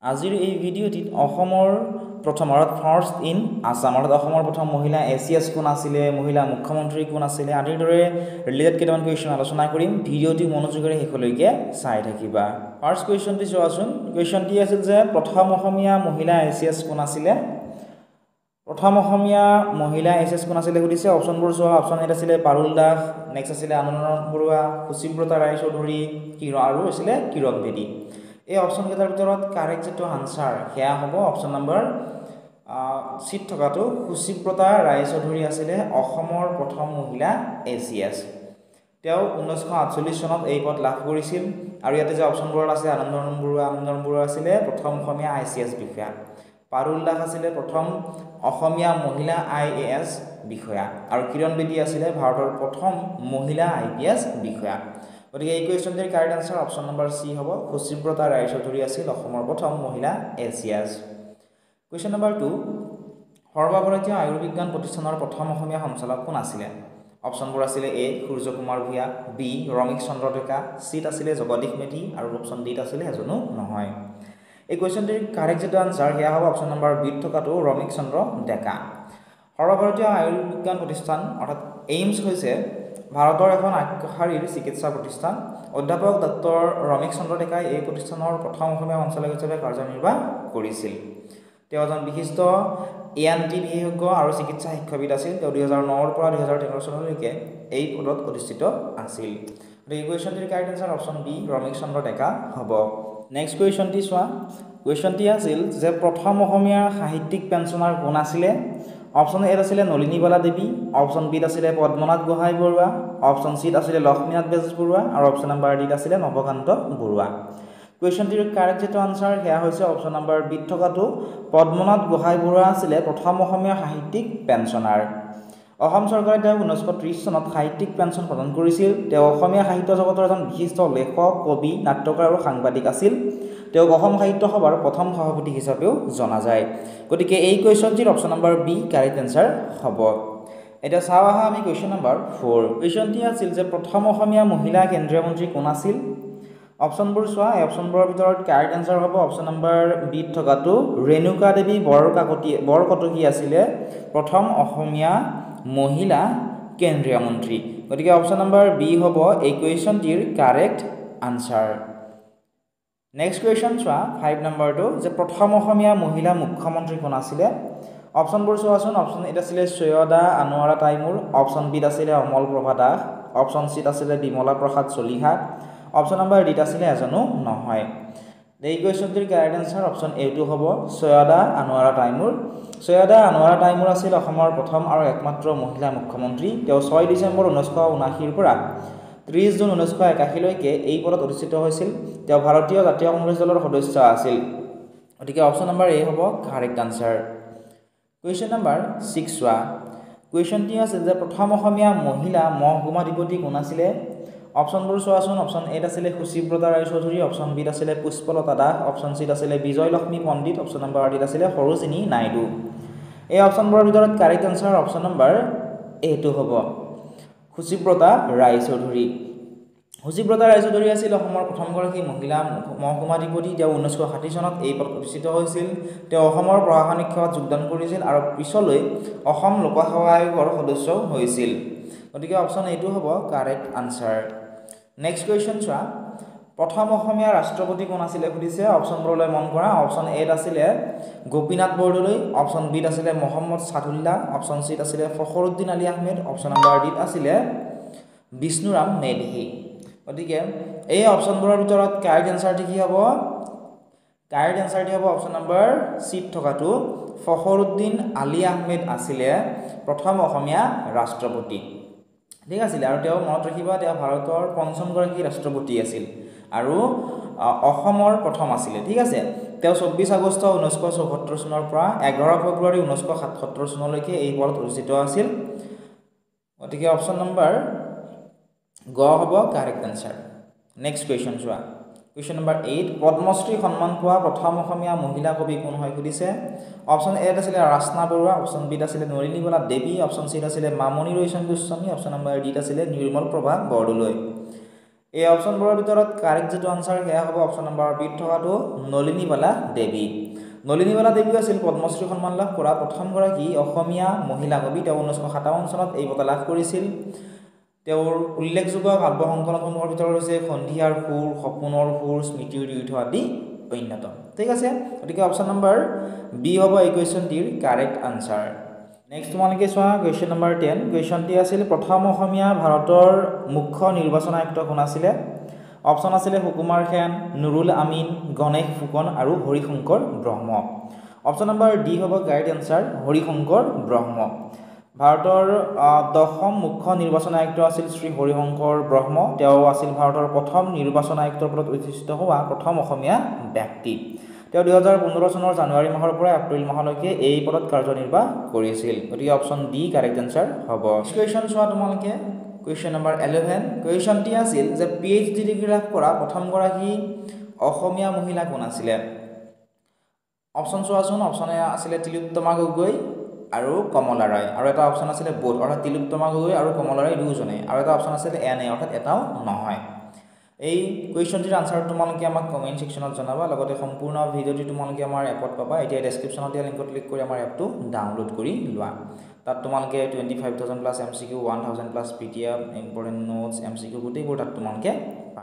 আজিৰ এই ভিডিঅ'টিত অসমৰ প্ৰথম অৰ্থাৎ ফাৰ্ষ্ট ইন আসাম অৰ্থাৎ অসমৰ প্ৰথম মহিলা এছিএছ কোন আছিলে মহিলা মুখ্যমন্ত্ৰী কোন আছিলে আদিৰ দৰে ৰিলেটেড কেইটামান কুৱেশ্যন আলোচনা কৰিম ভিডিঅ'টি মনোযোগেৰে শেষলৈকে চাই থাকিবা ফাৰ্ষ্ট কুৱেশ্যনটি চোৱাচোন কুৱেশ্যনটি আছিল যে প্ৰথম অসমীয়া মহিলা এছিএছ কোন আছিলে প্ৰথম অসমীয়া মহিলা এছিএছ কোন আছিলে সুধিছে অপচনবোৰ চোৱা অপচন এ আছিলে পাৰুল দাস নেক্সট আছিলে আনন্দ বৰুৱা সুচিব্ৰতা ৰায়চৌধুৰী আৰু আছিলে কিৰণ বেদী এই অপচন কেইটাৰ ভিতৰত কাৰেক্ট যেটো আনসাৰ হেয়া হ'ব অপচন নম্বৰ সিট থকাটো সুচিব্ৰতা ৰায়চৌধুৰী আছিলে অসমৰ প্ৰথম মহিলা এছিএছ তেওঁ 1948 চনত এই পদ লাভ কৰিছিল আৰু ইয়াতে যে অপচনবোৰত আছে আনন্দ বৰুৱা আছিলে প্ৰথম অসমীয়া আইসিএস বিষয়া পাৰুল দাস আছিলে প্ৰথম অসমীয়া মহিলা আইএএস বিষয়া আৰু কিৰণ বেদী আছিলে ভাৰতৰ প্ৰথম মহিলা আইপিএস বিষয়া গতিকে এই কুৱেশ্যনটিৰ কাৰেক্ট আনসাৰ অপচন নম্বৰ সি হ'ব সুচিব্ৰতা ৰায়চৌধুৰী আছিল অসমৰ প্ৰথম মহিলা এছিএছ কুৱেশ্যন নম্বৰ 2 সৰ্বভাৰতীয় আয়ুৰ্বিজ্ঞান প্ৰতিষ্ঠানৰ প্ৰথম অসমীয়া সঞ্চালক কোন আছিলে অপচনবোৰ আছিলে এ সূৰ্য কুমাৰ ভূঞা বি ৰমিক চন্দ্ৰ ডেকা সিট আছিলে জগদীশ মেধি আৰু অপচন ডি আছিলে এজনো নহয় এই কুৱেশ্যনটিৰ কাৰেক্ট যেটো আনসাৰ হেয়া হ'ব অপচন নম্বৰ বি থকাটো ৰমিক চন্দ্ৰ ডেকা সৰ্বভাৰতীয় আয়ুৰ্বিজ্ঞান প্ৰতিষ্ঠান অৰ্থাৎ এইমছ হৈছে ভাৰতৰ এখন আগশাৰীৰ চিকিৎসা প্ৰতিষ্ঠান অধ্যাপক ডক্টৰ ৰমিক চন্দ্ৰ ডেকাই এই প্ৰতিষ্ঠানৰ প্ৰথম অসমীয়া সঞ্চালক হিচাপে কাৰ্যনিৰ্বাহ কৰিছিল তেওঁ এজন বিশিষ্ট এএনটি বিশেষজ্ঞ আৰু চিকিৎসা শিক্ষাবিদ আছিল তেওঁ 2009 ৰ পৰা 2013 চনলৈকে এই পদত অধিষ্ঠিত আছিল এই কুৱেশ্যনটিৰ কাৰেক্ট আনসাৰ অপচন বি ৰমিক চন্দ্ৰ ডেকা হ'ব নেক্সট কুৱেশ্যনটি চোৱা কুৱেশ্যনটি আছিল যে প্ৰথম অসমীয়া সাহিত্যিক পেঞ্চনাৰ কোন আছিলে অপচন এ আছিলে নলিনীবালা দেৱী অপচন বি আছিলে পদ্মনাথ গোহাঁই বৰুৱা অপচন সি আছিলে লক্ষ্মীনাথ বেজবৰুৱা আৰু অপচন নম্বৰ ডি আছিলে নৱকান্ত বৰুৱা কুৱেশ্যনটিৰ কাৰেক্ট যেটো আনসাৰ হেয়া হৈছে অপচন নম্বৰ বি থকাটো পদ্মনাথ গোহাঁই বৰুৱা আছিলে প্ৰথম অসমীয়া সাহিত্যিক পেঞ্চনাৰ অসম চৰকাৰে তেওঁ 1930 চনত সাহিত্যিক পেঞ্চন প্ৰদান কৰিছিল তেওঁ অসমীয়া সাহিত্য জগতৰ এজন বিশিষ্ট লেখক কবি নাট্যকাৰ আৰু সাংবাদিক আছিল তেওঁ অসম সাহিত্য সভাৰ প্ৰথম সভাপতি হিচাপেও জনা যায় গতিকে এই কুৱেশ্যনটিৰ option number B correct answer হ'ব এটা চাও আহা আমি কুৱেশ্যন নম্বৰ 4 কুৱেশ্যনটি আছিল যে প্ৰথম অসমীয়া মহিলা কেন্দ্ৰীয় মন্ত্ৰী কোন আছিল অপচনবোৰ চোৱা এই অপচনবোৰৰ ভিতৰত কাৰেক্ট আনসাৰ হ'ব অপচন নম্বৰ বি থকাটো ৰেণুকা দেৱী বৰকটকী আছিলে প্ৰথম অসমীয়া মহিলা কেন্দ্ৰীয় মন্ত্ৰী গতিকে অপচন নম্বৰ বি হ'ব এই কুৱেশ্যনটিৰ কাৰেক্ট আনসাৰ নেক্সট কুৱেশ্যন চোৱা 5 নম্বৰটো যে প্ৰথম অসমীয়া মহিলা মুখ্যমন্ত্ৰী কোন আছিলে অপচনবোৰ চোৱাচোন অপচন এ আছিলে Syeda Anowara Timur option B আছিলে অমল প্ৰভা দাস অপচন সি আছিলে বিমলা প্ৰসাদ চলিহা অপচন নম্বৰ ডি আছিলে এজনো নহয় এই কুৱেশ্যনটিৰ কাৰেক্ট আনসাৰ অপচন এ টো হ'ব সৈয়দা আনোৱাৰা তাইমুৰ আছিল অসমৰ প্ৰথম আৰু একমাত্ৰ মহিলা মুখ্যমন্ত্ৰী তেওঁ 6 ডিচেম্বৰ 1979 পৰা 30 জুন 1981 লৈকে এই পদত অধিষ্ঠিত হৈছিল তেওঁ ভাৰতীয় জাতীয় কংগ্ৰেছ দলৰ সদস্য আছিল গতিকে অপচন নম্বৰ এ হ'ব কাৰেক্ট আনসাৰ কুৱেশ্যন নম্বৰ 6 চোৱা কুৱেশ্যনটি আছে যে প্ৰথম অসমীয়া মহিলা মহকুমাধিপতি কোন আছিলে অপচনবোৰ চোৱাচোন অপচন এ আছিলে সুচিব্ৰতা ৰায়চৌধুৰী অপচন বি আছিলে পুষ্পলতা দাস অপচন সি আছিলে বিজয় লক্ষ্মী পণ্ডিত অপচন নম্বৰ ডি আছিলে সৰোজিনী নাইডু এই অপচনবোৰৰ ভিতৰত কাৰেক্ট আনসাৰ অপচন নম্বৰ এ টো হ'ব সুচিব্ৰতা ৰায়চৌধুৰী আছিল অসমৰ প্ৰথমগৰাকী মহিলা মহকুমাধিপতি তেওঁ 1960 চনত এই পদত অধিষ্ঠিত হৈছিল তেওঁ অসমৰ প্ৰশাসনিক সেৱাত যোগদান কৰিছিল আৰু পিছলৈ অসম লোকসেৱা আয়োগৰ সদস্য হৈছিল গতিকে অপচন এ টো হ'ব কাৰেক্ট আনসাৰ নেক্সট কুৱেশ্যন চোৱা প্ৰথম অসমীয়া ৰাষ্ট্ৰপতি কোন আছিলে সুধিছে অপচনবোৰলৈ মন কৰা অপচন এ আছিলে গোপীনাথ বৰদলৈ অপচন বি আছিলে মহম্মদ সাদুল্লাহ অপচন সি আছিলে Fakhruddin Ali Ahmed option number D আছিলে বিষ্ণুৰাম মেধি গতিকে এই অপচনবোৰৰ ভিতৰত কাৰেক্ট আনসাৰটি কি হ'ব কাৰেক্ট আনসাৰটি হ'ব অপচন নম্বৰ সি থকাটো ফখৰুদ্দিন আলী আহমেদ আছিলে প্ৰথম অসমীয়া ৰাষ্ট্ৰপতি ঠিক আছিল আৰু তেওঁ মনত ৰাখিবা তেওঁ ভাৰতৰ পঞ্চমগৰাকী ৰাষ্ট্ৰপতি আছিল আৰু অসমৰ প্ৰথম আছিলে ঠিক আছে তেওঁ 24 আগষ্ট 1974 চনৰ পৰা 11 ফেব্ৰুৱাৰী 1977 চনলৈকে এই পদত অধিষ্ঠিত আছিল গতিকে অপচন নম্বৰ গ হ'ব কাৰেক্ট আনসাৰ নেক্সট কুৱেশ্যন চোৱা কুৱেশ্যন নম্বৰ 8 পদ্মশ্ৰী সন্মান পোৱা প্ৰথম অসমীয়া মহিলা কবি কোন হয় সুধিছে অপচন এ আছিলে ৰাচনা বৰুৱা অপচন বি আছিলে নলিনীবালা দেৱী অপচন সি আছিলে Mamoni Raisom Goswami option number D আছিলে নিৰ্মল প্ৰভা বৰদলৈ এই অপশ্যনবোৰৰ ভিতৰত কাৰেক্ট যেটো আনসাৰ হেয়া হ'ব অপশ্যন নম্বৰ বি থকাটো নলিনীবালা দেৱী। নলিনীবালা দেৱী আছিল পদ্মশ্ৰী সন্মান লাভ কৰা প্ৰথম গৰাকী অসমীয়া মহিলা কবি। তেওঁ 1957 চনত এই বঁটা লাভ কৰিছিল। তেওঁৰ উল্লেখযোগ্য কাব্য সংকলনসমূহৰ ভিতৰত হৈছে সন্ধিয়াৰ সুৰ, সপোনৰ সুৰ, স্মৃতিৰ তীৰ্থ আদি অন্যতম। ঠিক আছে, গতিকে অপশ্যন নম্বৰ বি হ'ব এই কুৱেশ্যনটিৰ কাৰেক্ট আনসাৰ। নেক্সট তোমালোকে চোৱা কুৱেশ্যন নম্বৰ 10। কুৱেশ্যনটি আছিল প্ৰথম অসমীয়া ভাৰতৰ মুখ্য নিৰ্বাচন আয়ুক্ত কোন আছিলে? অপশ্যন আছিলে সুকুমাৰ সেন, নুৰুল আমিন, গণেশ ফুকন আৰু হৰিশংকৰ ব্ৰহ্ম। অপশ্যন নম্বৰ ডি হ'ব কাৰেক্ট আনসাৰ হৰিশংকৰ ব্ৰহ্ম। ভাৰতৰ 10ম মুখ্য নিৰ্বাচন আয়ুক্ত আছিল শ্ৰী হৰিশংকৰ ব্ৰহ্ম। তেওঁ আছিল ভাৰতৰ প্ৰথম নিৰ্বাচন আয়ুক্তৰ পদত অধিষ্ঠিত হোৱা প্ৰথম অসমীয়া ব্যক্তি। তেওঁ 2015 চনৰ জানুৱাৰী মাহৰ পৰা এপ্ৰিল মাহলৈকে এই পদত কাৰ্যনিৰ্বাহ কৰিছিল। গতিকে অপশ্যন ডি কাৰেক্ট আনসাৰ হ'ব। কুৱেশ্যন চোৱা তোমালোকে কুৱেশ্যন নম্বৰ 11। কুৱেশ্যনটি আছিল যে PhD ডিগ্ৰী লাভ কৰা প্ৰথম গৰাকী অসমীয়া মহিলা কোন আছিলে? অপশ্যন চোৱাচোন। অপশ্যন আছিলে তিলোত্তমা গগৈ আৰু কমলা ৰায়, আৰু এটা অপশ্যন আছিলে বোথ অৰ্থাৎ তিলোত্তমা গগৈ আৰু কমলা ৰায় দুজনে, আৰু এটা অপশ্যন আছিলে এনে অৰ্থাৎ এটাও নহয়। এই কুৱেশ্যনটিৰ আনসাৰ তোমালোকে আমাক কমেণ্ট ছেকশ্যনত জনাবা। লগতে সম্পূৰ্ণ ভিডিঅ'টি তোমালোকে আমাৰ এপত পাবা। এতিয়া ডেছক্ৰিপশ্যনত দিয়া লিংকত ক্লিক কৰি আমাৰ এপটো ডাউনলোড কৰি লোৱা। তাত তোমালোকে 25,000 plus MCQ, 1,000 plus PDF, important notes, MCQ গোটেইবোৰ তাত তোমালোকে